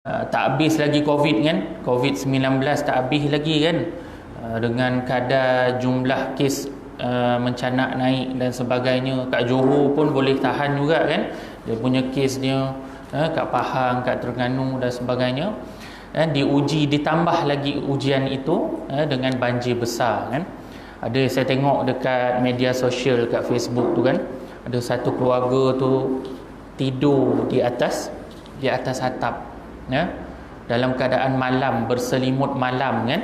Tak habis lagi Covid kan, Covid-19 tak habis lagi kan, dengan kadar jumlah kes mencanak naik dan sebagainya. Kat Johor pun boleh tahan juga kan, dia punya kes dia, kat Pahang, kat Terengganu dan sebagainya. Diuji, ditambah lagi ujian itu dengan banjir besar kan. Ada saya tengok dekat media sosial kat Facebook tu kan, ada satu keluarga tu tidur di atas atap ya, dalam keadaan malam, berselimut malam kan,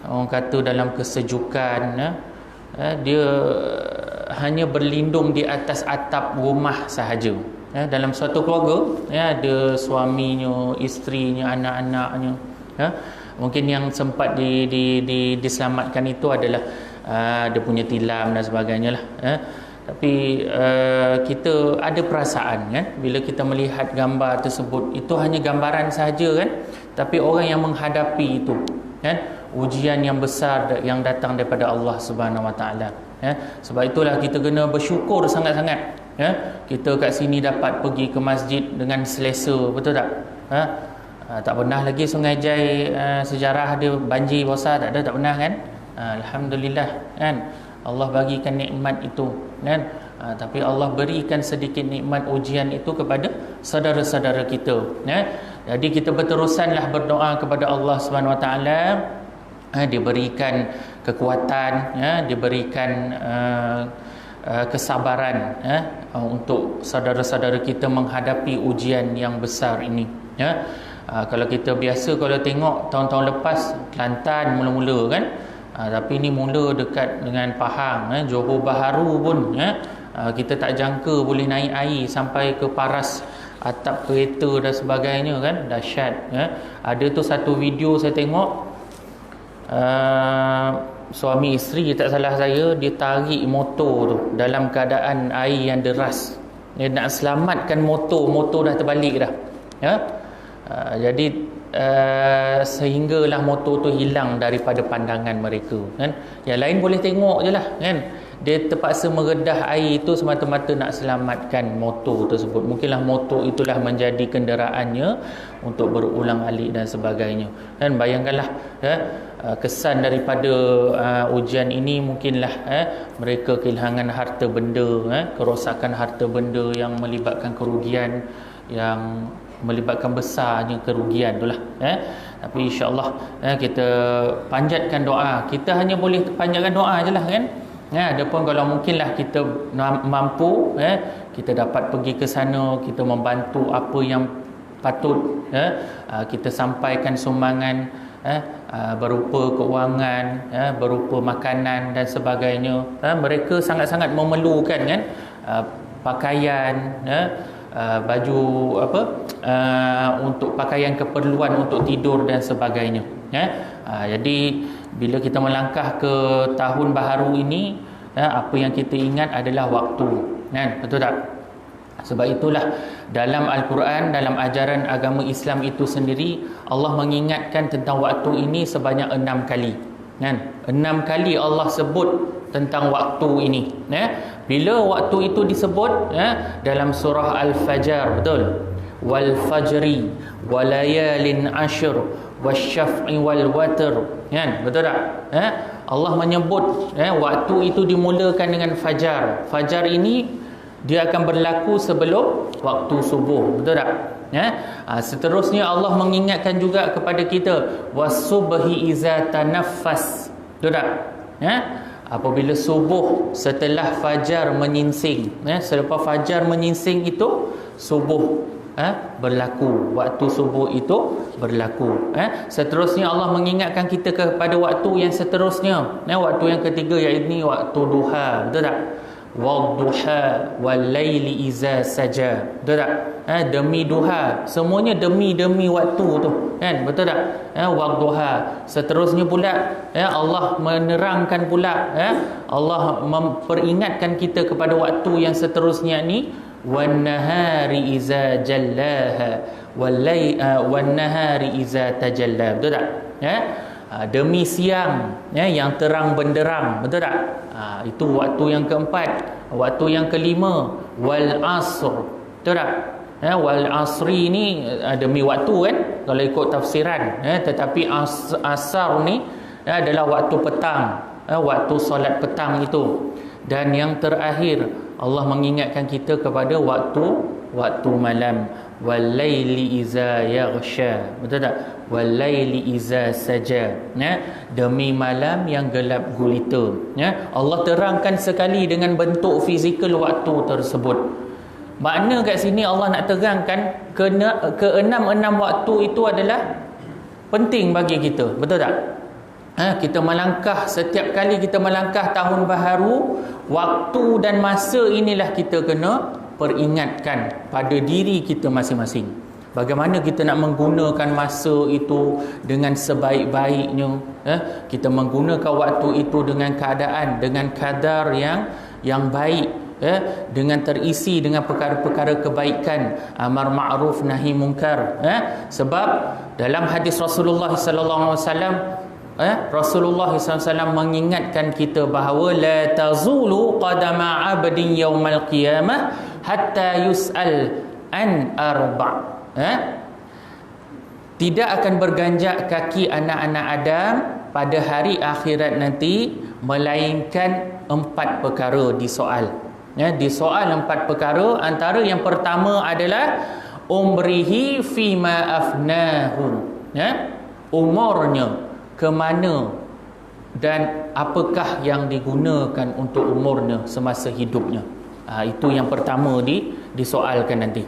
orang kata dalam kesejukan ya. Dia hanya berlindung di atas atap rumah sahaja ya. Dalam suatu keluarga ya, ada suaminya, isterinya, anak-anaknya ya. Mungkin yang sempat diselamatkan itu adalah dia punya tilam dan sebagainya lah ya. Tapi kita ada perasaan kan, bila kita melihat gambar tersebut. Itu hanya gambaran sahaja kan, tapi orang yang menghadapi itu kan, ujian yang besar yang datang daripada Allah Subhanahu Wa Taala ya. Sebab itulah kita kena bersyukur sangat-sangat ya. Kita kat sini dapat pergi ke masjid dengan selesa, betul tak ha? Tak pernah lagi Sungai Jai sejarah dia banjir besar, tak ada, tak pernah kan. Alhamdulillah kan, Allah bagikan nikmat itu kan. Tapi Allah berikan sedikit nikmat ujian itu kepada saudara-saudara kita ya. Jadi kita berterusanlah berdoa kepada Allah Subhanahu Wa Taala, diberikan kekuatan ya, diberikan kesabaran ya, untuk saudara-saudara kita menghadapi ujian yang besar ini ya. Kalau kita biasa, kalau tengok tahun-tahun lepas Kelantan mula-mula kan, tapi ini mula dekat dengan Pahang Johor Bahru pun ya. Kita tak jangka boleh naik air sampai ke paras atap kereta dan sebagainya kan, dahsyat ya. Ada tu satu video saya tengok, suami isteri tak salah saya, dia tarik motor tu dalam keadaan air yang deras. Dia nak selamatkan motor dah terbalik dah ya. Jadi sehinggalah motor tu hilang daripada pandangan mereka kan. Yang lain boleh tengok je lah kan. Dia terpaksa meredah air itu semata-mata nak selamatkan motor tersebut. Mungkinlah motor itulah menjadi kenderaannya untuk berulang alik dan sebagainya kan. Bayangkanlah ya, kesan daripada ujian ini mungkinlah mereka kehilangan harta benda, kerosakan harta benda yang melibatkan kerugian, yang melibatkan besarnya kerugian itulah Tapi insya-Allah kita panjatkan doa. Kita hanya boleh panjatkan doa je lah kan. Adapun kalau mungkinlah kita mampu kita dapat pergi ke sana, kita membantu apa yang patut kita sampaikan sumbangan berupa keuangan, berupa makanan dan sebagainya. Mereka sangat-sangat memerlukan kan, pakaian, baju untuk pakaian keperluan untuk tidur dan sebagainya jadi bila kita melangkah ke tahun baharu ini apa yang kita ingat adalah waktu kan, betul tak? Sebab itulah dalam Al-Quran, dalam ajaran agama Islam itu sendiri, Allah mengingatkan tentang waktu ini sebanyak 6 kali kan. 6 kali Allah sebut tentang waktu ini Bila waktu itu disebut dalam surah Al-Fajr, betul, wal fajri walayalin ashr wasyaf'i wal watr kan, betul tak Allah menyebut waktu itu dimulakan dengan fajar. Fajar ini dia akan berlaku sebelum waktu subuh, betul tak seterusnya Allah mengingatkan juga kepada kita wasubhi iza tanaffas, betul tak apabila subuh, setelah fajar menyingsing selepas fajar menyingsing itu subuh berlaku, waktu subuh itu berlaku seterusnya Allah mengingatkan kita kepada waktu yang seterusnya waktu yang ketiga, iaitu waktu duha, betul tak wadduha wal laili iza saja, betul tak demi duha, semuanya demi waktu tu kan, betul tak wadduha. Seterusnya pula Allah menerangkan pula Allah memperingatkan kita kepada waktu yang seterusnya ni, wan nahari iza jallaha wan nahari iza tajalla, betul tak demi siang yang terang benderang, betul tak itu waktu yang keempat. Waktu yang kelima wal asr, betul tak Wal asri ni demi waktu kan, kalau ikut tafsiran. Tetapi asar ni adalah waktu petang, waktu solat petang itu. Dan yang terakhir, Allah mengingatkan kita kepada waktu malam. Walaili iza yaghsha, betul tak? Walaili iza saja, demi malam yang gelap gulita. Allah terangkan sekali dengan bentuk fizikal waktu tersebut. Makna kat sini Allah nak terangkan keenam-enam waktu itu adalah penting bagi kita, betul tak? Kita melangkah, setiap kali kita melangkah tahun baharu, waktu dan masa inilah kita kena peringatkan pada diri kita masing-masing. Bagaimana kita nak menggunakan masa itu dengan sebaik-baiknya. Kita menggunakan waktu itu dengan keadaan, dengan kadar yang baik, dengan terisi dengan perkara-perkara kebaikan, amar ma'ruf nahi munkar. Sebab dalam hadis Rasulullah sallallahu alaihi wasallam, Rasulullah SAW mengingatkan kita bahawa la tazulu qadama 'abdin yaumal qiyamah hatta yus'al an arba'. Tidak akan berganjak kaki anak-anak Adam pada hari akhirat nanti melainkan 4 perkara disoal. Disoal 4 perkara. Antara yang pertama adalah umrihi fima afnahu, umurnya ke mana dan apakah yang digunakan untuk umurnya semasa hidupnya. Itu yang pertama disoalkan nanti.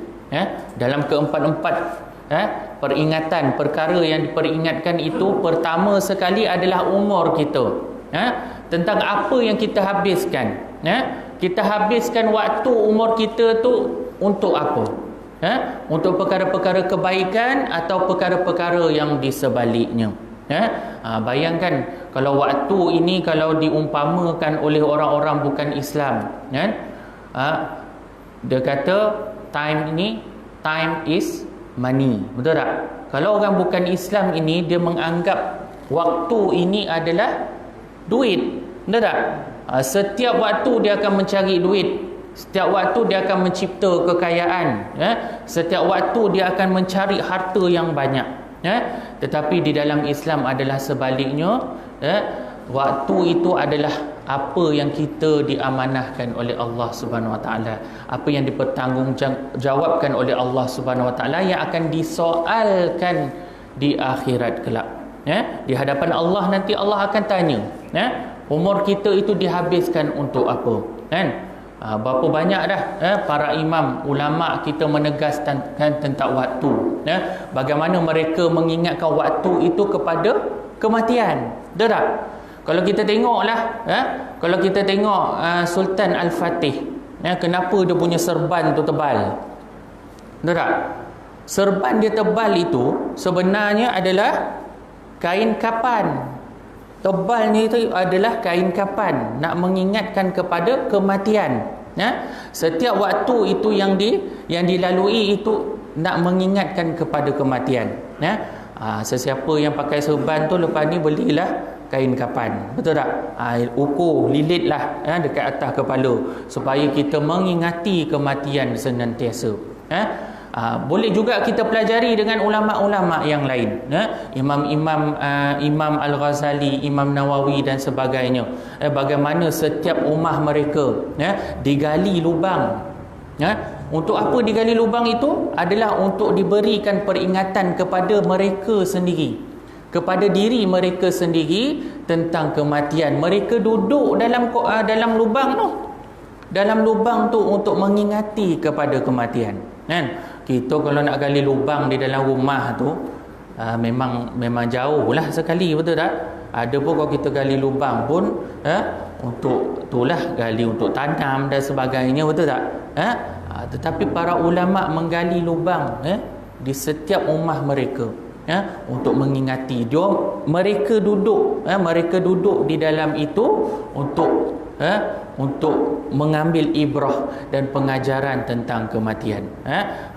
Dalam keempat-empat peringatan, perkara yang diperingatkan itu, pertama sekali adalah umur kita. Tentang apa yang kita habiskan. Kita habiskan waktu umur kita tu untuk apa? Untuk perkara-perkara kebaikan atau perkara-perkara yang di sebaliknya. Bayangkan kalau waktu ini kalau diumpamakan oleh orang-orang bukan Islam, dia kata time is money, betul tak? Kalau orang bukan Islam ini, dia menganggap waktu ini adalah duit, betul tak? Setiap waktu dia akan mencari duit, setiap waktu dia akan mencipta kekayaan, setiap waktu dia akan mencari harta yang banyak. Tetapi di dalam Islam adalah sebaliknya. Waktu itu adalah apa yang kita diamanahkan oleh Allah Subhanahu Wa Taala, apa yang dipertanggungjawabkan oleh Allah Subhanahu Wa Taala, yang akan disoalkan di akhirat kelak. Di hadapan Allah nanti Allah akan tanya, umur kita itu dihabiskan untuk apa? Berapa banyak dah para imam, ulama kita menegaskan tentang waktu. Bagaimana mereka mengingatkan waktu itu kepada kematian. Betul tak? Kalau kita tengoklah, kalau kita tengok Sultan Al-Fatih, kenapa dia punya serban tu tebal? Betul tak? Serban dia tebal itu sebenarnya adalah kain kapan. Tebal ni itu adalah kain kapan, nak mengingatkan kepada kematian. Setiap waktu itu yang dilalui itu nak mengingatkan kepada kematian. Sesiapa yang pakai serban tu, lepas ni belilah kain kapan, betul tak? Ukur, lilitlah dekat atas kepala supaya kita mengingati kematian senantiasa. Boleh juga kita pelajari dengan ulama-ulama yang lain, Imam Al-Ghazali, Imam Nawawi dan sebagainya. Bagaimana setiap ummah mereka digali lubang. Untuk apa digali lubang itu? Adalah untuk diberikan peringatan kepada mereka sendiri, kepada diri mereka sendiri tentang kematian. Mereka duduk dalam lubang tu, dalam lubang tu untuk mengingati kepada kematian. Kita kalau nak gali lubang di dalam rumah tu, memang jauh lah sekali, betul tak? Ada pun kalau kita gali lubang pun untuk itulah, gali untuk tanam dan sebagainya, betul tak? Tetapi para ulama menggali lubang di setiap rumah mereka, untuk mengingati dia. Mereka duduk di dalam itu untuk mengambil ibrah dan pengajaran tentang kematian.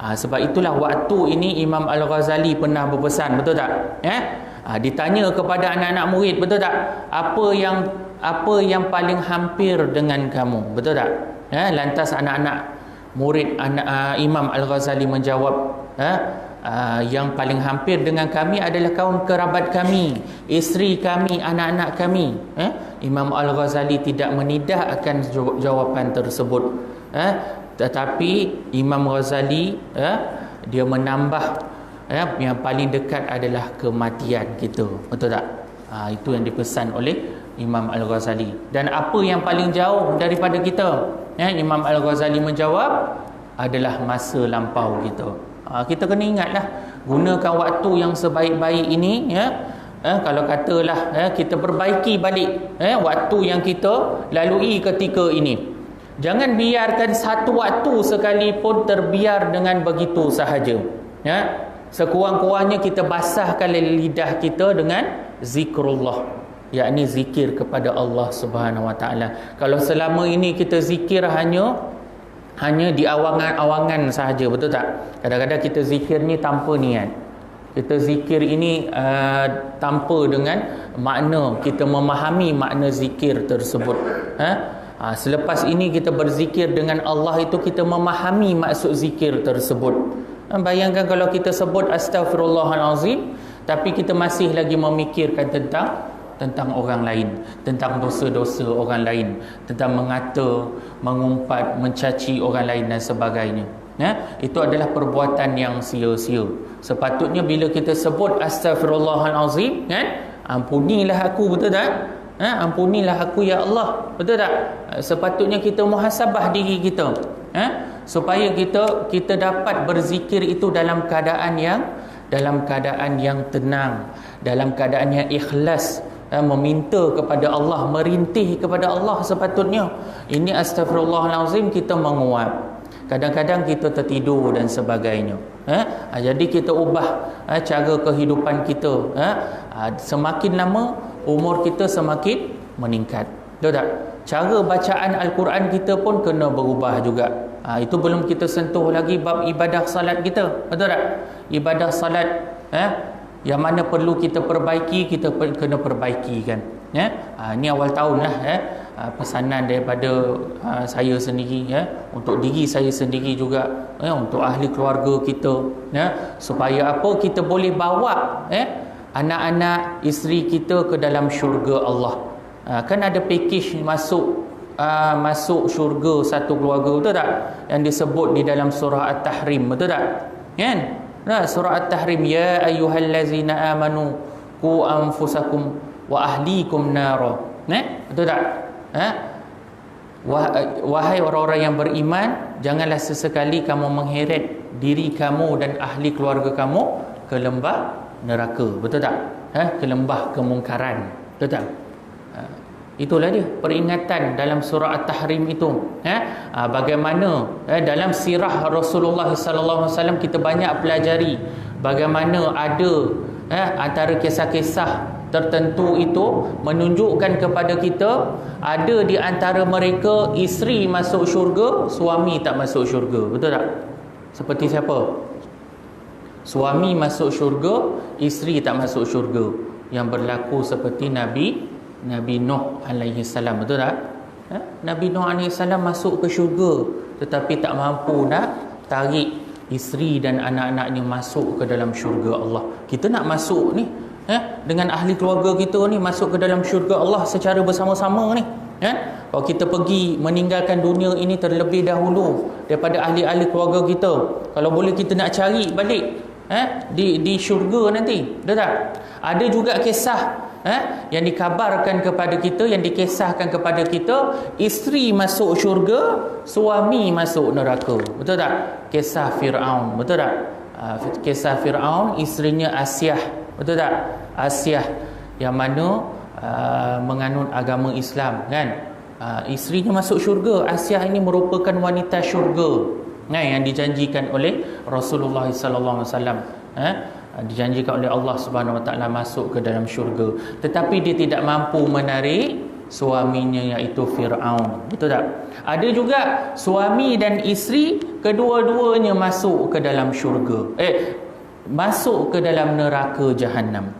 Sebab itulah waktu ini Imam Al-Ghazali pernah berpesan, betul tak? Ditanya kepada anak-anak murid, betul tak? Apa yang paling hampir dengan kamu, betul tak? Lantas anak-anak murid Imam Al-Ghazali menjawab, yang paling hampir dengan kami adalah kaum kerabat kami, isteri kami, anak-anak kami. Imam Al-Ghazali tidak menidah akan jawapan tersebut. Tetapi Imam Ghazali dia menambah, yang paling dekat adalah kematian kita. Betul tak? Itu yang dipesan oleh Imam Al-Ghazali. Dan apa yang paling jauh daripada kita? Imam Al-Ghazali menjawab adalah masa lampau kita. Kita kena ingatlah, gunakan waktu yang sebaik-baik ini, kalau katalah kita perbaiki balik waktu yang kita lalui ketika ini. Jangan biarkan satu waktu sekalipun terbiar dengan begitu sahaja. Sekurang-kurangnya kita basahkan lidah kita dengan zikrullah, yakni zikir kepada Allah Subhanahu Wa Taala. Kalau selama ini kita zikir hanya di awangan-awangan sahaja, betul tak? Kadang-kadang kita zikir ni tanpa niat. Kita zikir ini tanpa dengan makna, kita memahami makna zikir tersebut. Selepas ini kita berzikir dengan Allah itu kita memahami maksud zikir tersebut. Bayangkan kalau kita sebut astaghfirullahalazim tapi kita masih lagi memikirkan tentang orang lain, tentang dosa-dosa orang lain, tentang mengata, mengumpat, mencaci orang lain dan sebagainya. Itu adalah perbuatan yang sia-sia. Sepatutnya bila kita sebut astaghfirullahalazim, ampunilah aku, betul tak? Ampunilah aku ya Allah, betul tak? Sepatutnya kita muhasabah diri kita, supaya kita dapat berzikir itu dalam keadaan yang tenang, dalam keadaan yang ikhlas, meminta kepada Allah, merintih kepada Allah. Sepatutnya ini astaghfirullahalazim kita menguap. Kadang-kadang kita tertidur dan sebagainya. Jadi kita ubah cara kehidupan kita. Semakin lama umur kita semakin meningkat. Betul tak? Cara bacaan Al-Quran kita pun kena berubah juga. Itu belum kita sentuh lagi bab ibadah salat kita. Betul tak? Ibadah salat yang mana perlu kita perbaiki, kita kena perbaiki kan. Ini awal tahun lah, pesanan daripada saya sendiri, untuk diri saya sendiri juga, untuk ahli keluarga kita, supaya apa, kita boleh bawa anak-anak, isteri kita ke dalam syurga Allah. Kan ada package masuk syurga satu keluarga, betul tak? Yang disebut di dalam surah At-Tahrim, betul tak? Kan? Surah At-Tahrim, ya ayyuhallazina amanu qu anfusakum wa ahlikum nara. Betul tak? Wahai orang-orang yang beriman, janganlah sesekali kamu mengheret diri kamu dan ahli keluarga kamu ke lembah neraka. Betul tak? Ke lembah kemungkaran. Betul tak? Itulah dia peringatan dalam surah At-Tahrim itu. Bagaimana dalam sirah Rasulullah sallallahu alaihi wasallam kita banyak pelajari bagaimana ada antara kisah-kisah tertentu itu menunjukkan kepada kita ada di antara mereka isteri masuk syurga, suami tak masuk syurga. Betul tak? Seperti siapa? Suami masuk syurga, isteri tak masuk syurga. Yang berlaku seperti Nabi Nuh alaihi salam. Betul tak? Nabi Nuh alaihi salam masuk ke syurga tetapi tak mampu nak tarik isteri dan anak-anaknya masuk ke dalam syurga Allah. Kita nak masuk ni dengan ahli keluarga kita ni, masuk ke dalam syurga Allah secara bersama-sama ni. Kalau kita pergi meninggalkan dunia ini terlebih dahulu daripada ahli-ahli keluarga kita, kalau boleh kita nak cari balik di syurga nanti. Betul tak? Ada juga kisah yang dikabarkan kepada kita, yang dikisahkan kepada kita, isteri masuk syurga, suami masuk neraka. Betul tak? Kisah Fir'aun. Betul tak? Kisah Fir'aun, isterinya Asyah. Betul tak? Asyah yang mana menganut agama Islam kan. Isterinya masuk syurga. Asyah ini merupakan wanita syurga yang dijanjikan oleh Rasulullah sallallahu alaihi wasallam. Dijanjikan oleh Allah Subhanahu Wa Taala masuk ke dalam syurga, tetapi dia tidak mampu menarik suaminya iaitu Fir'aun. Betul tak? Ada juga suami dan isteri kedua-duanya masuk ke dalam syurga, masuk ke dalam neraka Jahannam,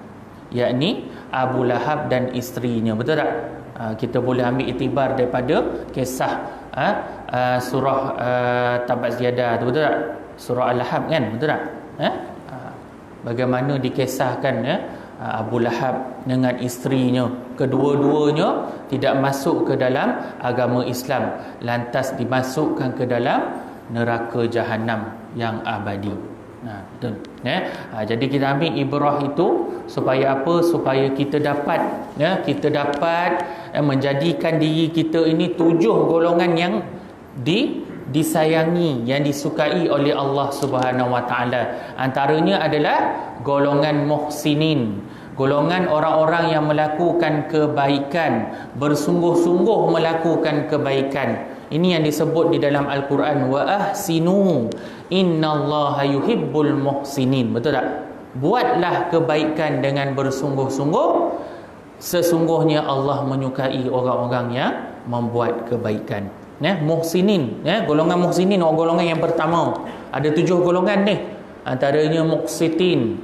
yakni Abu Lahab dan isterinya. Betul tak? Kita boleh ambil iktibar daripada kisah surah Tabat Yadah tu, betul tak? Surah Al-Lahab kan, betul tak? Bagaimana dikisahkan Abu Lahab dengan isterinya, kedua-duanya tidak masuk ke dalam agama Islam, lantas dimasukkan ke dalam neraka Jahannam yang abadi. Betul. Jadi kita ambil ibrah itu supaya apa? Supaya kita dapat menjadikan diri kita ini 7 golongan yang disayangi, yang disukai oleh Allah Subhanahu Wa Taala. Antaranya adalah golongan muhsinin, golongan orang-orang yang melakukan kebaikan, bersungguh-sungguh melakukan kebaikan. Ini yang disebut di dalam Al-Quran, wa ahsinu innallaha yuhibbul muhsinin. Betul tak? Buatlah kebaikan dengan bersungguh-sungguh, sesungguhnya Allah menyukai orang-orang yang membuat kebaikan. Muhsinin, golongan muhsinin, golongan yang pertama. Ada 7 golongan ni. Antaranya muqsitin,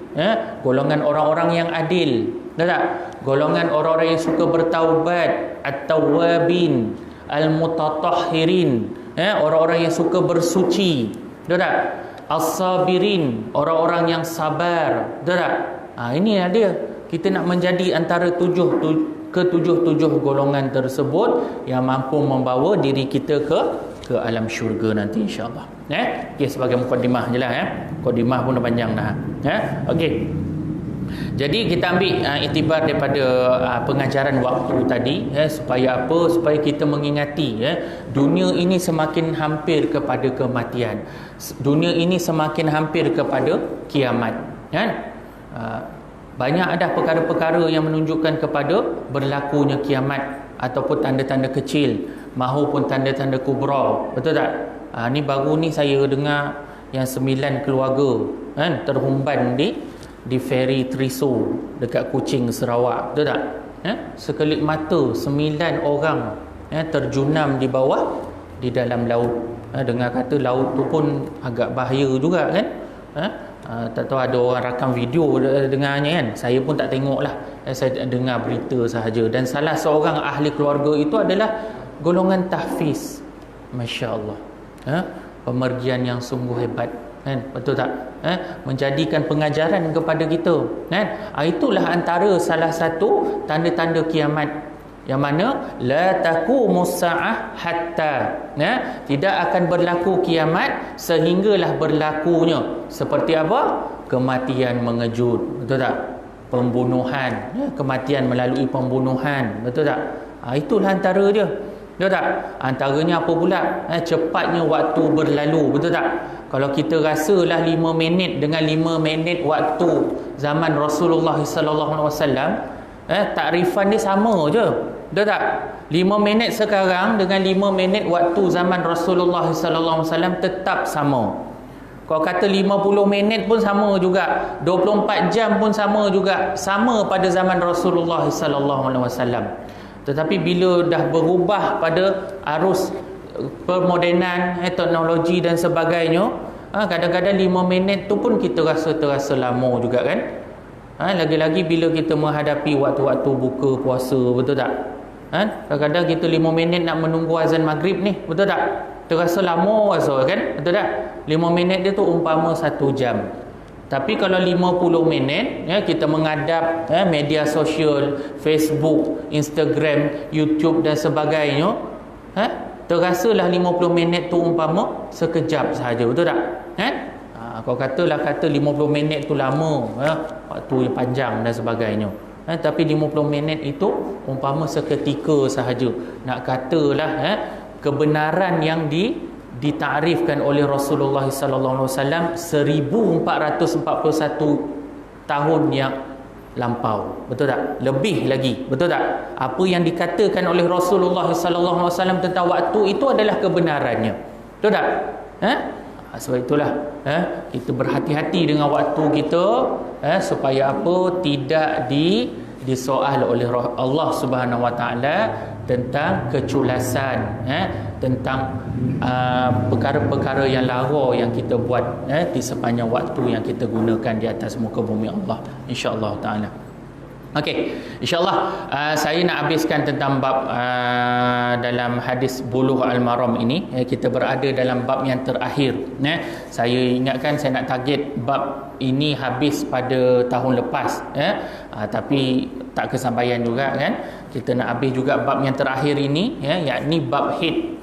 golongan orang-orang yang adil. Betul tak? Golongan orang-orang yang suka bertaubat, at-tawwabin, al-mutatahhirin, orang-orang yang suka bersuci. Betul tak? As-sabirin, orang-orang yang sabar. Betul tak? Ini dia. Kita nak menjadi antara 7 golongan tersebut yang mampu membawa diri kita ke alam syurga nanti, insya-Allah. Okey, sebagai mukadimah jelah mukadimah pun dah panjang dah. Okey. Jadi kita ambil iktibar daripada pengajaran waktu tadi, supaya apa? Supaya kita mengingati dunia ini semakin hampir kepada kematian. Dunia ini semakin hampir kepada kiamat, kan? Banyak ada perkara-perkara yang menunjukkan kepada berlakunya kiamat, ataupun tanda-tanda kecil mahupun tanda-tanda kubra. Betul tak? Ni baru ni saya dengar yang 9 keluarga terhumban di feri Triso dekat Kuching, Sarawak. Betul tak? Sekelip mata 9 orang terjunam di bawah, di dalam laut. Dengar kata laut tu pun agak bahaya juga kan. Tak tahu ada orang rakam video dengarnya kan. Saya pun tak tengok lah, saya dengar berita sahaja. Dan salah seorang ahli keluarga itu adalah golongan tahfiz. Masya Allah, pemergian yang sungguh hebat kan? Betul tak? Menjadikan pengajaran kepada kita kan? Itulah antara salah satu tanda-tanda kiamat, yang mana la taqumus saah hatta, tidak akan berlaku kiamat sehinggalah berlakunya seperti apa? Kematian mengejut. Betul tak? Pembunuhan, kematian melalui pembunuhan. Betul tak? Itulah antara dia. Betul tak? Antaranya apa pula? Cepatnya waktu berlalu. Betul tak? Kalau kita rasalah 5 minit dengan 5 minit waktu zaman Rasulullah sallallahu alaihi wasallam, takrifan dia sama je. Betul tak? 5 minit sekarang dengan 5 minit waktu zaman Rasulullah sallallahu alaihi wasallam tetap sama. Kalau kata 50 minit pun sama juga, 24 jam pun sama juga, sama pada zaman Rasulullah sallallahu alaihi wasallam. Tetapi bila dah berubah pada arus permodenan, teknologi dan sebagainya, kadang-kadang 5 minit tu pun kita terasa lama juga kan. Lagi-lagi bila kita menghadapi waktu-waktu buka puasa. Betul tak? Kadang-kadang kita 5 minit nak menunggu azan maghrib ni. Betul tak? Terasa lama rasa kan? Betul tak? 5 minit dia tu umpama 1 jam. Tapi kalau 50 minit kita menghadap media sosial, Facebook, Instagram, YouTube dan sebagainya, terasalah 50 minit tu umpama sekejap sahaja. Betul tak? Kau kata 50 minit tu lama, waktu yang panjang dan sebagainya. Tapi 50 minit itu umpama seketika sahaja. Nak katalah kebenaran yang ditakrifkan oleh Rasulullah sallallahu alaihi wasallam 1441 tahun yang lampau. Betul tak? Lebih lagi. Betul tak? Apa yang dikatakan oleh Rasulullah sallallahu alaihi wasallam tentang waktu itu adalah kebenarannya. Betul tak? Sebab itulah kita berhati-hati dengan waktu kita, supaya apa? Tidak disoal oleh Allah Subhanahu Wa Taala tentang keculasan, tentang perkara-perkara yang lara yang kita buat di sepanjang waktu yang kita gunakan di atas muka bumi Allah, insya-Allah taala. Okey, insyaAllah saya nak habiskan tentang bab dalam hadis buluh al-maram ini. Kita berada dalam bab yang terakhir. Saya ingatkan saya nak target bab ini habis pada tahun lepas, tapi tak kesampaian juga kan. Kita nak habis juga bab yang terakhir ini, yakni bab haid.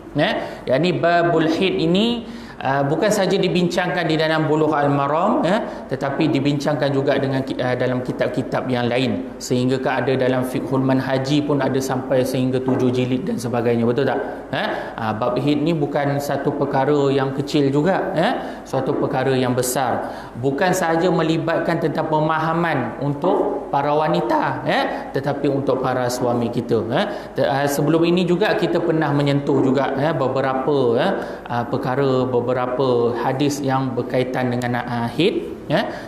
Yakni babul haid ini bukan saja dibincangkan di dalam buluh al-maram, tetapi dibincangkan juga dengan dalam kitab-kitab yang lain, sehingga ada dalam fiqhul manhaji pun ada sampai sehingga 7 jilid dan sebagainya, betul tak? Bab haid ni bukan satu perkara yang kecil juga, suatu perkara yang besar. Bukan sahaja melibatkan tentang pemahaman untuk para wanita, tetapi untuk para suami kita. Sebelum ini juga kita pernah menyentuh juga beberapa perkara, beberapa hadis yang berkaitan dengan haid,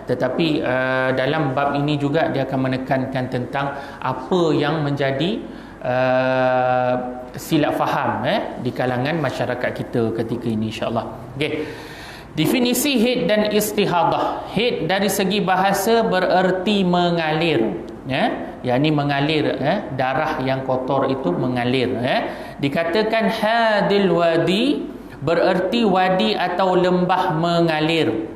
tetapi dalam bab ini juga dia akan menekankan tentang apa yang menjadi silap faham di kalangan masyarakat kita ketika ini, insya-Allah. Okey. Definisi haid dan istihadah. Haid dari segi bahasa bererti mengalir, yakni mengalir, darah yang kotor itu mengalir. Dikatakan hadil wadi bererti wadi atau lembah mengalir.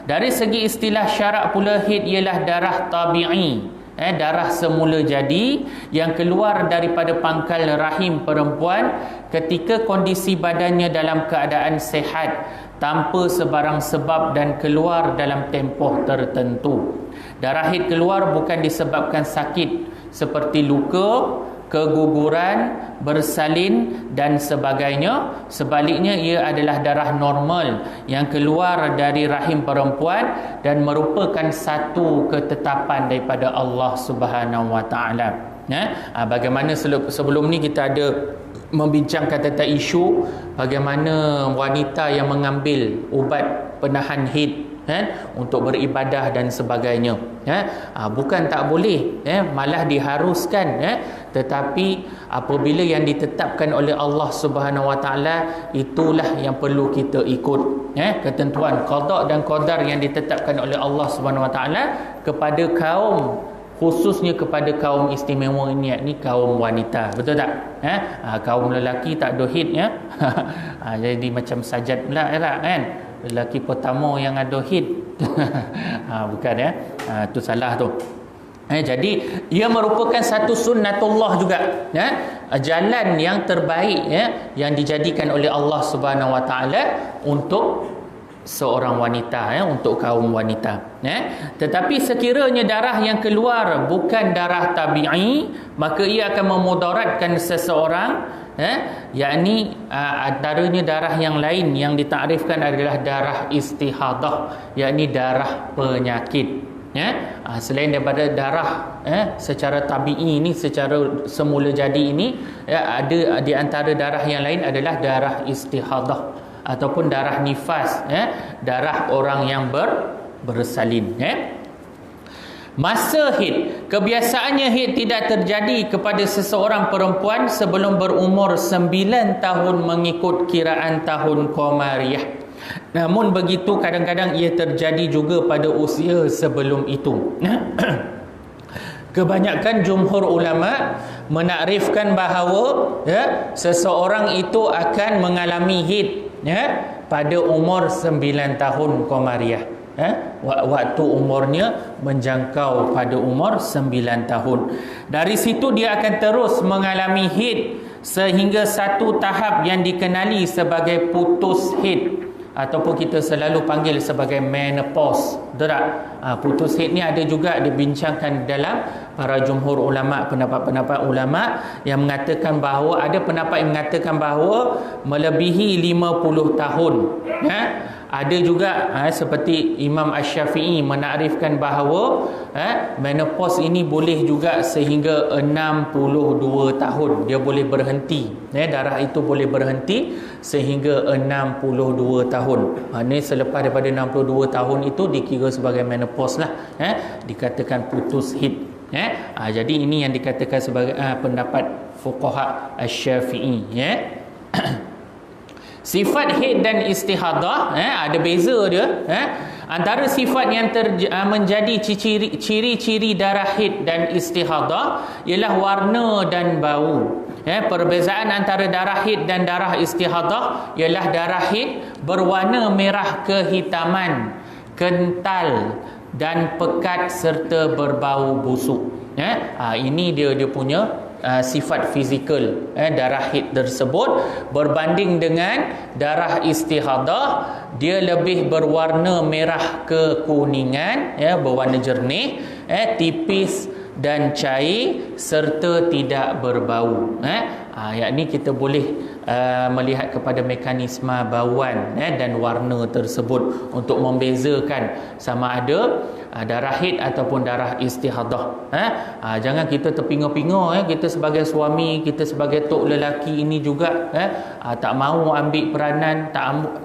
Dari segi istilah syarak pula, haid ialah darah tabi'i, darah semula jadi yang keluar daripada pangkal rahim perempuan ketika kondisi badannya dalam keadaan sehat, tanpa sebarang sebab dan keluar dalam tempoh tertentu. Darah haid keluar bukan disebabkan sakit seperti luka, keguguran, bersalin dan sebagainya. Sebaliknya, ia adalah darah normal yang keluar dari rahim perempuan dan merupakan satu ketetapan daripada Allah Subhanahu Wa Taala. Bagaimana sebelum ni kita ada membincangkan tentang isu bagaimana wanita yang mengambil ubat penahan haid untuk beribadah dan sebagainya, bukan tak boleh, malah diharuskan, tetapi apabila yang ditetapkan oleh Allah Subhanahu Wa Taala, itulah yang perlu kita ikut, ketentuan qada dan qadar yang ditetapkan oleh Allah Subhanahu Wa Taala kepada kaum, khususnya kepada kaum istimewa ini, yakni kaum wanita, betul tak? Kaum lelaki tak ada haid, jadi macam sajad pula kan, lelaki pertama yang ada haid. Bukan, tu salah tu. Jadi ia merupakan satu sunnatullah juga, jalan yang terbaik, yang dijadikan oleh Allah Subhanahu Wa Taala untuk seorang wanita, untuk kaum wanita. Tetapi sekiranya darah yang keluar bukan darah tabi'i, maka ia akan memudaratkan seseorang, yakni antaranya darah yang lain yang ditakrifkan adalah darah istihadah, yakni darah penyakit. Selain daripada darah secara tabi'i ini, secara semula jadi ini, ada di antara darah yang lain adalah darah istihadah ataupun darah nifas, darah orang yang bersalin. Masa haid, kebiasaannya haid tidak terjadi kepada seseorang perempuan sebelum berumur 9 tahun mengikut kiraan tahun Qamariyah. Namun begitu, kadang-kadang ia terjadi juga pada usia sebelum itu. Kebanyakan jumhur ulama menakrifkan bahawa seseorang itu akan mengalami haid pada umur 9 tahun Qamariyah. Waktu umurnya menjangkau pada umur 9 tahun. Dari situ dia akan terus mengalami haid sehingga satu tahap yang dikenali sebagai putus haid, ataupun kita selalu panggil sebagai menopause. Betul tak? Putus haid ni ada juga dibincangkan dalam para jumhur ulama, pendapat-pendapat ulama yang mengatakan bahawa, ada pendapat yang mengatakan bahawa melebihi 50 tahun. Ada juga seperti Imam Asy-Syafi'i menakrifkan bahawa menopause ini boleh juga sehingga 62 tahun dia boleh berhenti, darah itu boleh berhenti sehingga 62 tahun. Ini selepas daripada 62 tahun itu dikira sebagai menopause lah, dikatakan putus haid. Jadi ini yang dikatakan sebagai pendapat fuqaha Asy-Syafi'i. Sifat haid dan istihadah ada beza dia. Antara sifat yang menjadi ciri-ciri darah haid dan istihadah ialah warna dan bau. Perbezaan antara darah haid dan darah istihadah ialah darah haid berwarna merah kehitaman, kental dan pekat serta berbau busuk. Ini dia punya sifat fizikal darah haid tersebut. Berbanding dengan darah istihadah, dia lebih berwarna merah kekuningan, berwarna jernih, tipis dan cair serta tidak berbau. Yakni kita boleh melihat kepada mekanisme bauan dan warna tersebut untuk membezakan sama ada darah haid ataupun darah istihadah. Jangan kita terpinga-pinga, kita sebagai suami, kita sebagai tok lelaki ini juga tak mahu ambil peranan,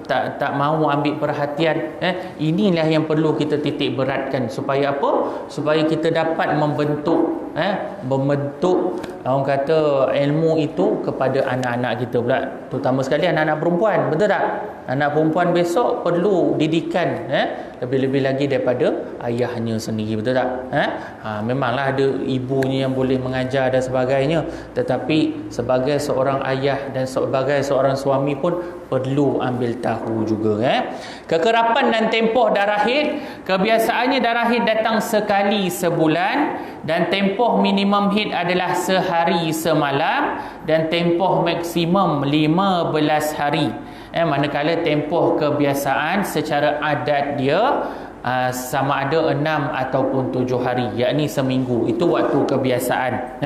tak mahu ambil perhatian. Inilah yang perlu kita titik beratkan. Supaya apa? Supaya kita dapat membentuk orang kata ilmu itu kepada anak-anak kita pula, terutama sekali anak-anak perempuan. Betul tak? Anak perempuan besok perlu didikan lebih-lebih lagi daripada ayahnya sendiri. Betul tak? Memanglah ada ibunya yang boleh mengajar dan sebagainya, tetapi sebagai seorang ayah dan sebagai seorang suami pun perlu ambil tahu juga. Kekerapan dan tempoh darah haid, kebiasaannya darah haid datang sekali sebulan dan tempoh minimum haid adalah sehari semalam dan tempoh maksimum 15 hari. Manakala tempoh kebiasaan secara adat dia sama ada 6 ataupun 7 hari, yakni seminggu. Itu waktu kebiasaan.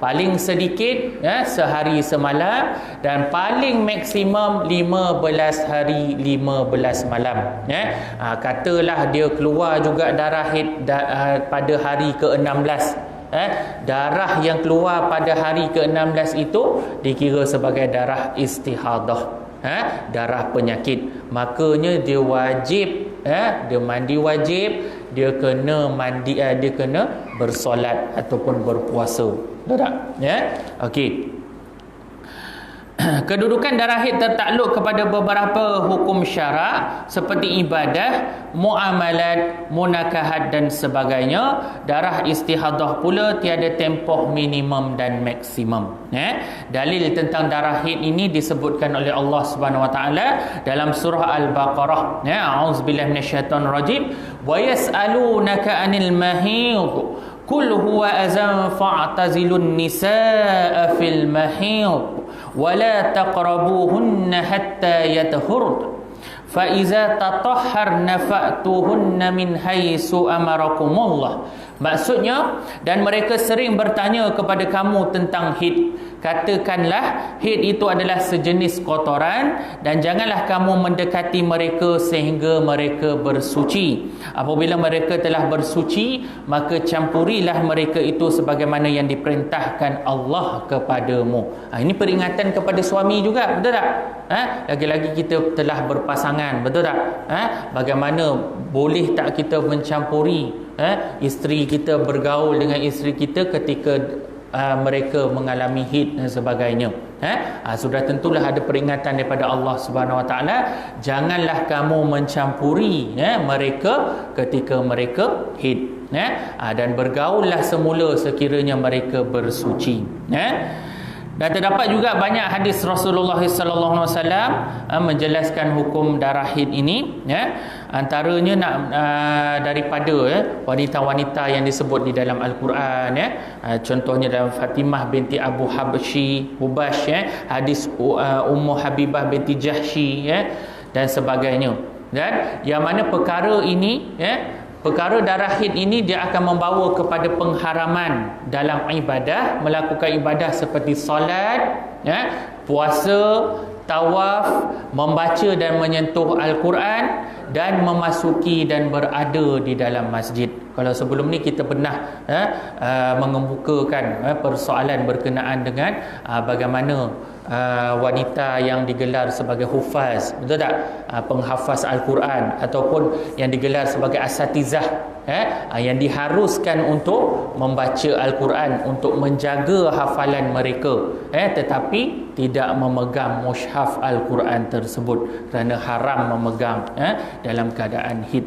Paling sedikit sehari semalam dan paling maksimum 15 hari 15 malam. Katalah dia keluar juga darah haid pada hari ke-16. Darah yang keluar pada hari ke-16 itu dikira sebagai darah istihadah, darah penyakit. Makanya dia wajib, dia mandi wajib, dia kena mandi, dia kena bersolat ataupun berpuasa. Betul tak? Okey. Kedudukan darah haid tertakluk kepada beberapa hukum syarak seperti ibadah, muamalat, munakahat dan sebagainya. Darah istihadah pula tiada tempoh minimum dan maksimum. Dalil tentang darah haid ini disebutkan oleh Allah Subhanahu Wa Taala dalam surah Al-Baqarah. A'udzubillahi minasyaitonir rajim. Wa yas'alunaka 'anil mahid qul huwa azan fa'tazilun nisaa fil mahid wa la taqrabuhunna hatta yatahurna fa iza tatahharna fa'tuhunna min haitsu amarakumullah. Maksudnya, dan mereka sering bertanya kepada kamu tentang haid. Katakanlah, haid itu adalah sejenis kotoran dan janganlah kamu mendekati mereka sehingga mereka bersuci. Apabila mereka telah bersuci, maka campurilah mereka itu sebagaimana yang diperintahkan Allah kepadamu. Ini peringatan kepada suami juga, betul tak? Lagi-lagi kita telah berpasangan, betul tak? Bagaimana boleh tak kita mencampuri isteri kita, bergaul dengan isteri kita ketika mereka mengalami haid dan sebagainya. Sudah tentulah ada peringatan daripada Allah Subhanahu Wa Taala, janganlah kamu mencampuri mereka ketika mereka haid, dan bergaullah semula sekiranya mereka bersuci. Dan terdapat juga banyak hadis Rasulullah sallallahu alaihi wasallam menjelaskan hukum darah haid ini. Antaranya daripada wanita-wanita yang disebut di dalam Al-Quran. Contohnya dalam Fatimah binti Abu Hubash, hadis Ummu Habibah binti Jahsy, dan sebagainya. Dan yang mana perkara ini, perkara darah haid ini dia akan membawa kepada pengharaman dalam ibadah, melakukan ibadah seperti solat, puasa, tawaf, membaca dan menyentuh Al-Quran dan memasuki dan berada di dalam masjid. Kalau sebelum ni kita pernah mengemukakan persoalan berkenaan dengan bagaimana wanita yang digelar sebagai hufaz, betul tak? Penghafaz Al-Quran ataupun yang digelar sebagai asatizah, yang diharuskan untuk membaca Al-Quran, untuk menjaga hafalan mereka, tetapi tidak memegang mushaf Al-Quran tersebut kerana haram memegang dalam keadaan haid.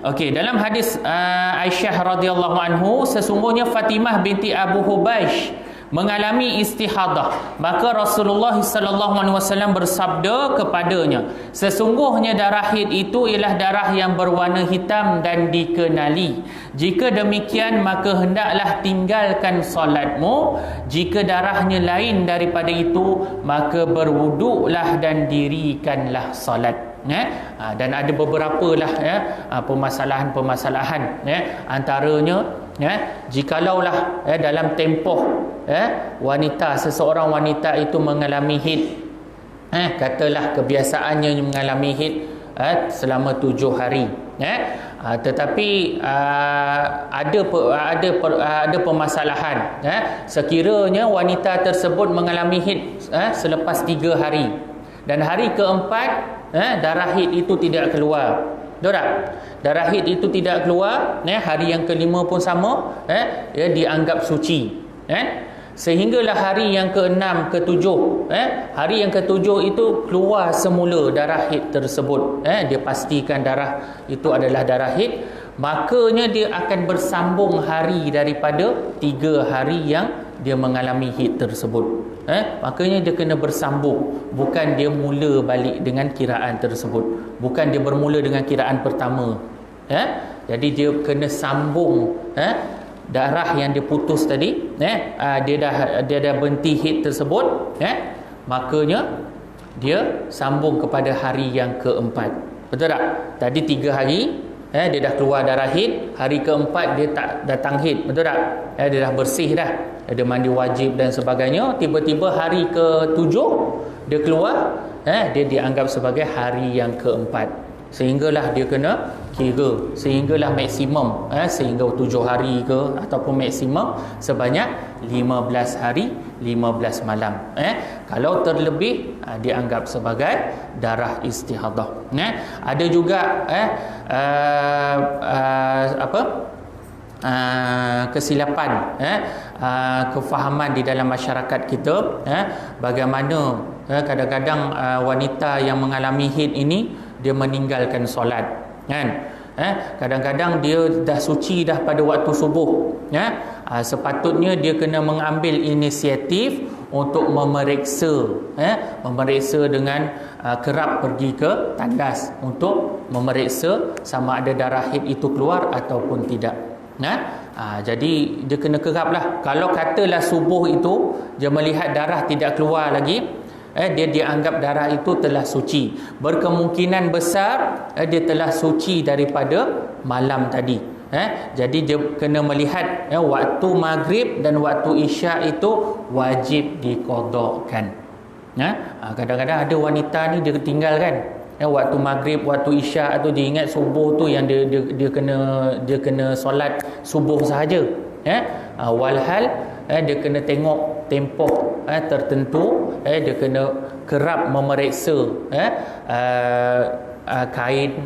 Okey, dalam hadis Aisyah radhiyallahu anhu, sesungguhnya Fatimah binti Abu Hubaish mengalami istihadah, maka Rasulullah sallallahu alaihi wasallam bersabda kepadanya, sesungguhnya darah haid itu ialah darah yang berwarna hitam dan dikenali. Jika demikian, maka hendaklah tinggalkan solatmu. Jika darahnya lain daripada itu, maka berwuduklah dan dirikanlah solat. Dan ada beberapa lah permasalahan-permasalahan, antaranya jikalaulah dalam tempoh seseorang wanita itu mengalami haid, katalah kebiasaannya mengalami haid selama 7 hari, tetapi ada permasalahan, sekiranya wanita tersebut mengalami haid selepas 3 hari dan hari keempat darah haid itu tidak keluar. Betul tak? Darah haid itu tidak keluar, hari yang kelima pun sama, dianggap suci, sehinggalah hari yang ke-6, ke-7, hari yang ke-7 itu keluar semula darah haid tersebut, dia pastikan darah itu adalah darah haid, makanya dia akan bersambung hari daripada 3 hari yang dia mengalami haid tersebut. Makanya dia kena bersambung, bukan dia mula balik dengan kiraan tersebut, bukan dia bermula dengan kiraan pertama. Jadi dia kena sambung darah yang dia putus tadi, dia dah berhenti haid tersebut, makanya dia sambung kepada hari yang keempat. Betul tak? Tadi 3 hari dia dah keluar darah haid, hari keempat dia tak datang haid. Betul tak? Dia dah bersih dah, dia mandi wajib dan sebagainya. Tiba-tiba hari ke-7 dia keluar, dia dianggap sebagai hari yang keempat, sehinggalah dia kena kira, sehinggalah maksimum, sehingga 7 hari ke, ataupun maksimum sebanyak 15 hari 15 malam. Kalau terlebih, dianggap sebagai darah istihadah. Ada juga kesilapan, kefahaman di dalam masyarakat kita, bagaimana kadang-kadang wanita yang mengalami haid ini dia meninggalkan solat, kan? Kadang-kadang dia dah suci dah pada waktu subuh, sepatutnya dia kena mengambil inisiatif untuk memeriksa dengan kerap pergi ke tandas untuk memeriksa sama ada darah haid itu keluar ataupun tidak. Jadi dia kena keraplah. Kalau katalah subuh itu dia melihat darah tidak keluar lagi, dia dianggap darah itu telah suci. Berkemungkinan besar dia telah suci daripada malam tadi. Jadi dia kena melihat waktu maghrib dan waktu isyak itu wajib diqadhakan. Kadang-kadang ada wanita ni dia tinggalkan waktu maghrib, waktu isyak tu, dia ingat subuh tu yang dia kena solat subuh sahaja. Walhal dia kena tengok tempoh tertentu, dia kena kerap memeriksa kain.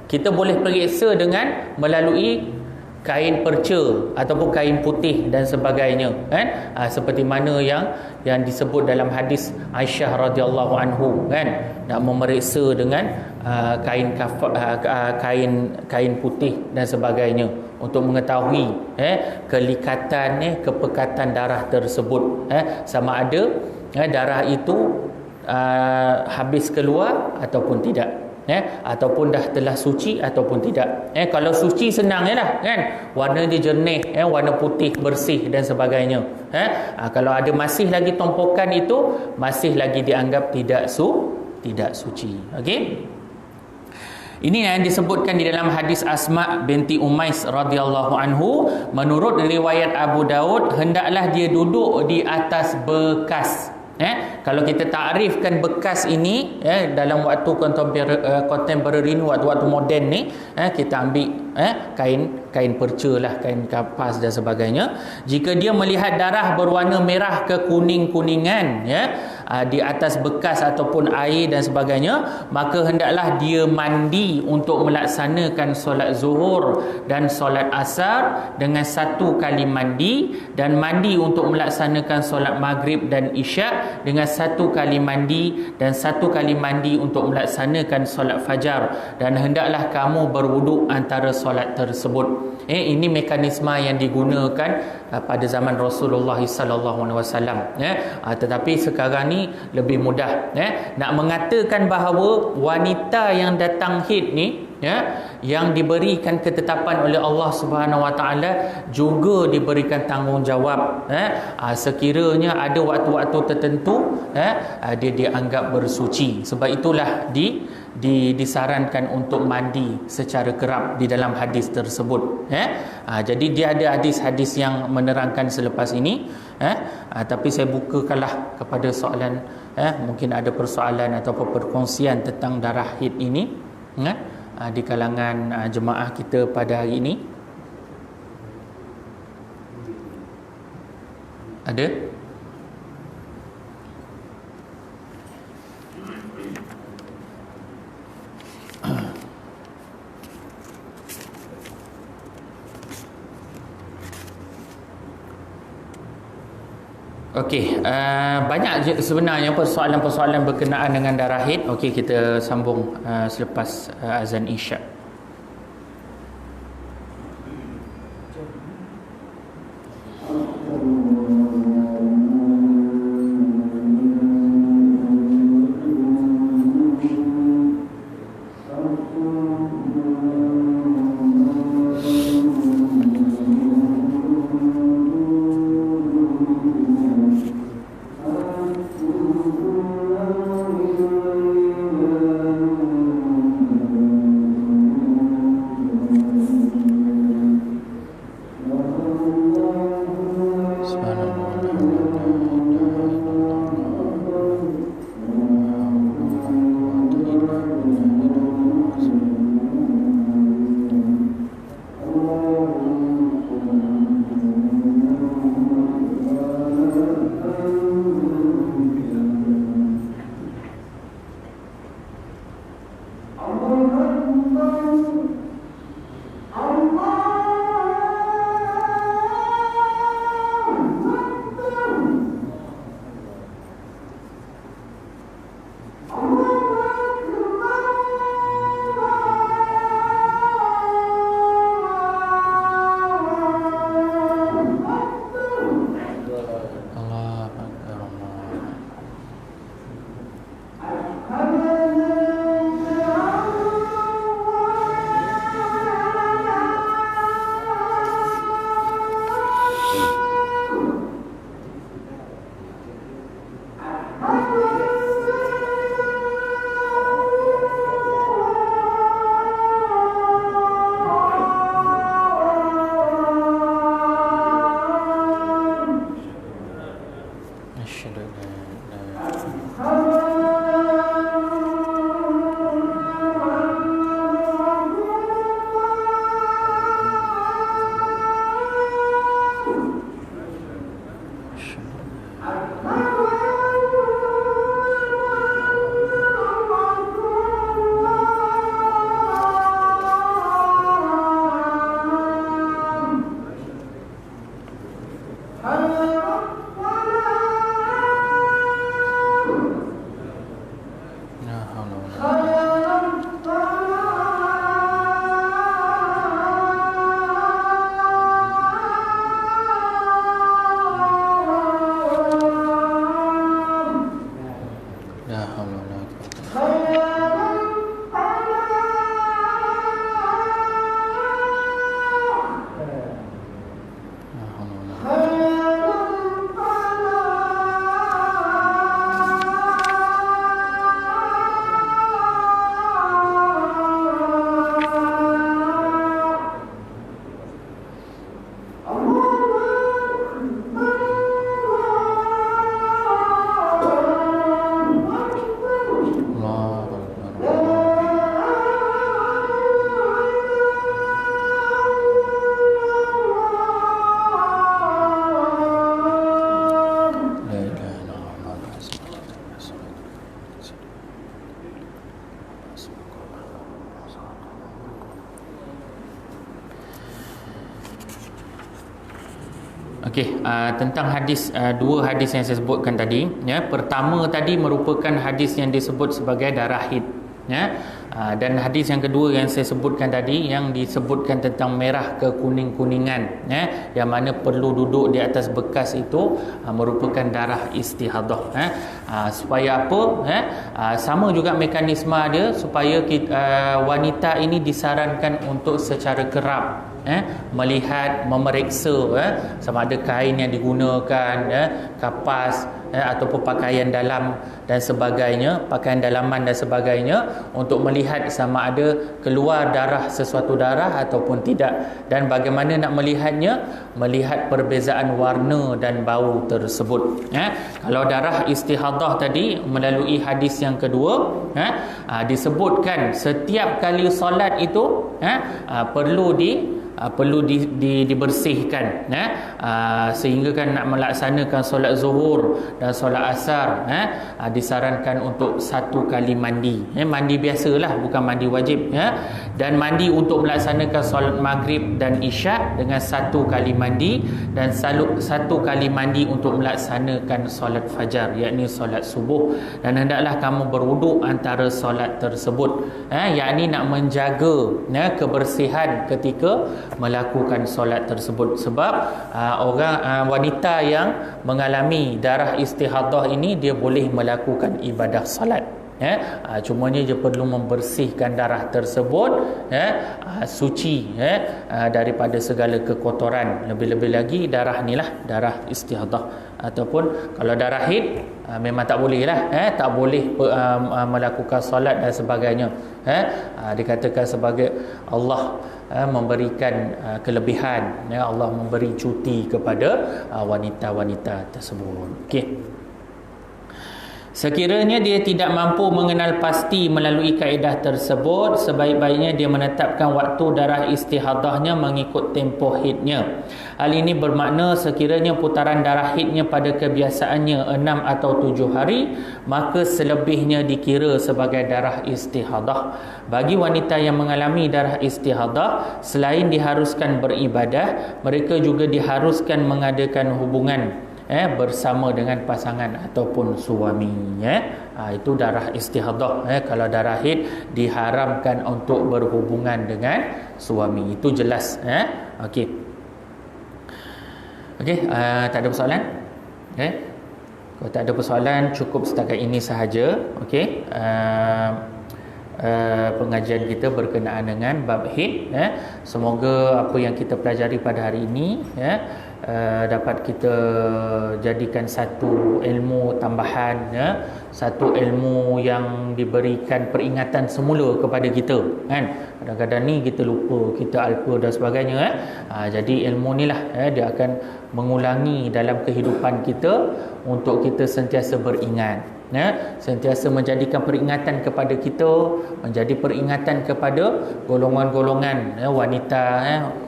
Kita boleh periksa dengan melalui kain perca ataupun kain putih dan sebagainya, seperti mana yang disebut dalam hadis Aisyah radhiyallahu anhu, nak memeriksa dengan kain putih dan sebagainya untuk mengetahui kelikatan, kepekatan darah tersebut, sama ada darah itu habis keluar ataupun tidak, ataupun dah telah suci ataupun tidak. Kalau suci senang lah, kan, warna dia jernih, warna putih bersih dan sebagainya. Kalau ada masih lagi tompokan, itu masih lagi dianggap tidak suci. Okey, ini yang disebutkan di dalam hadis Asma binti Umais radhiyallahu anhu. Menurut riwayat Abu Daud, hendaklah dia duduk di atas bekas. Kalau kita takrifkan bekas ini dalam waktu contemporary ni, waktu moden ni, kita ambil kain perca lah, kain kapas dan sebagainya. Jika dia melihat darah berwarna merah ke kuning-kuningan di atas bekas ataupun air dan sebagainya, maka hendaklah dia mandi untuk melaksanakan solat zuhur dan solat asar dengan satu kali mandi, dan mandi untuk melaksanakan solat maghrib dan isyak dengan satu kali mandi, dan satu kali mandi untuk melaksanakan solat fajar, dan hendaklah kamu berwuduk antara solat tersebut. Ini mekanisme yang digunakan pada zaman Rasulullah sallallahu alaihi wasallam. Tetapi sekarang ni lebih mudah. Nak mengatakan bahawa wanita yang datang haid ni, yang diberikan ketetapan oleh Allah Subhanahu Wa Taala juga diberikan tanggungjawab. Sekiranya ada waktu-waktu tertentu, dia dianggap bersuci. Sebab itulah disarankan untuk mandi secara kerap di dalam hadis tersebut. Jadi dia ada hadis-hadis yang menerangkan selepas ini. Tapi saya bukakanlah kepada soalan, mungkin ada persoalan atau perkongsian tentang darah haid ini di kalangan jemaah kita pada hari ini. Ada? Okey, banyak sebenarnya persoalan-persoalan berkenaan dengan darah haid. Okey, kita sambung selepas azan Isyak. Okey, tentang hadis, dua hadis yang saya sebutkan tadi, ya. Pertama tadi merupakan hadis yang disebut sebagai darah haid, ya. Dan hadis yang kedua yang saya sebutkan tadi, yang disebutkan tentang merah ke kuning-kuningan, ya, yang mana perlu duduk di atas bekas itu, merupakan darah istihadah, ya. Supaya apa, ya? Sama juga mekanisme dia, supaya wanita ini disarankan untuk secara kerap melihat, memeriksa sama ada kain yang digunakan, kapas, ataupun pakaian dalam dan sebagainya, pakaian dalaman dan sebagainya, untuk melihat sama ada keluar sesuatu darah ataupun tidak. Dan bagaimana nak melihatnya? Melihat perbezaan warna dan bau tersebut. Kalau darah istihadah tadi, melalui hadis yang kedua, disebutkan setiap kali solat itu perlu dibersihkan, sehingga kan nak melaksanakan solat zuhur dan solat asar, disarankan untuk 1 kali mandi, mandi biasalah, bukan mandi wajib, dan mandi untuk melaksanakan solat maghrib dan isyak dengan 1 kali mandi, dan 1 kali mandi untuk melaksanakan solat fajar, yakni solat subuh. Dan hendaklah kamu berwuduk antara solat tersebut, yakni nak menjaga kebersihan ketika melakukan solat tersebut. Sebab wanita yang mengalami darah istihadah ini, dia boleh melakukan ibadah solat, cumanya dia perlu membersihkan darah tersebut, suci, daripada segala kekotoran. Lebih-lebih lagi darah ni lah, darah istihadah. Ataupun kalau darah haid, memang tak boleh lah, tak boleh melakukan solat dan sebagainya. Dikatakan sebagai Allah memberikan kelebihan, Allah memberi cuti kepada wanita-wanita tersebut. Okey. Sekiranya dia tidak mampu mengenal pasti melalui kaedah tersebut, sebaik-baiknya dia menetapkan waktu darah istihadahnya mengikut tempoh haidnya. Hal ini bermakna sekiranya putaran darah haidnya pada kebiasaannya 6 atau 7 hari, maka selebihnya dikira sebagai darah istihadah. Bagi wanita yang mengalami darah istihadah, selain diharuskan beribadah, mereka juga diharuskan mengadakan hubungan bersama dengan pasangan ataupun suami, itu darah istihadah. Kalau darah haid diharamkan untuk berhubungan dengan suami, itu jelas. Okey, tak ada persoalan? Kalau tak ada persoalan, cukup setakat ini sahaja. Okey, pengajian kita berkenaan dengan bab haid. Semoga apa yang kita pelajari pada hari ini dapat kita jadikan satu ilmu tambahan, satu ilmu yang diberikan peringatan semula kepada kita, kan. Kadang-kadang ni kita lupa, kita alpa dan sebagainya, jadi ilmu ni lah dia akan mengulangi dalam kehidupan kita untuk kita sentiasa beringat, sentiasa menjadikan peringatan kepada kita, menjadi peringatan kepada golongan-golongan wanita,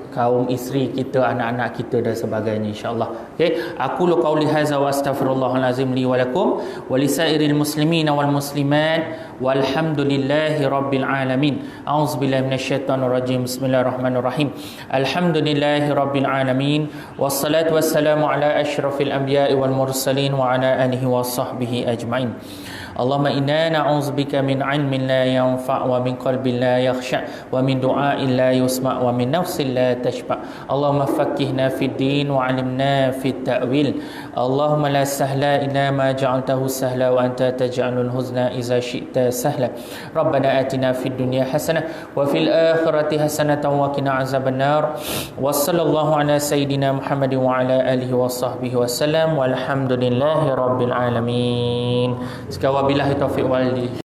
kaum isteri kita, anak-anak kita dan sebagainya, insya-Allah. Okey, aku qauli hadza wa astaghfirullahal azim li wa lakum wa lisairil muslimin wal muslimat walhamdulillahi rabbil alamin. A'udzubillahi minasyaitonir rajim. Bismillahirrahmanirrahim. Alhamdulillahi rabbil alamin wassalatu wassalamu ala asyrafil anbiya'i wal mursalin wa ala alihi washabbihi ajmain. Allahumma inna na'udzubika min 'ilmin la yanfa' wa min qalbin la yakhsha' wa min du'a'in la yusma' wa min nafsin la tashba'. Allahumma faqqihna fid din wa 'allimna fit ta'wil. Allahumma la sahla illa ma ja'altahu sahla wa anta taj'alul huzna idza syi'ta sahla. Rabbana atina fid dunya hasanah wa fil akhirati hasanatan wa qina azaban nar. Wa sallallahu ala sayidina Muhammadin wa ala alihi wa sahbihi wasallam walhamdulillahi rabbil alamin. Sekarang billahi taufiq wal hidayah.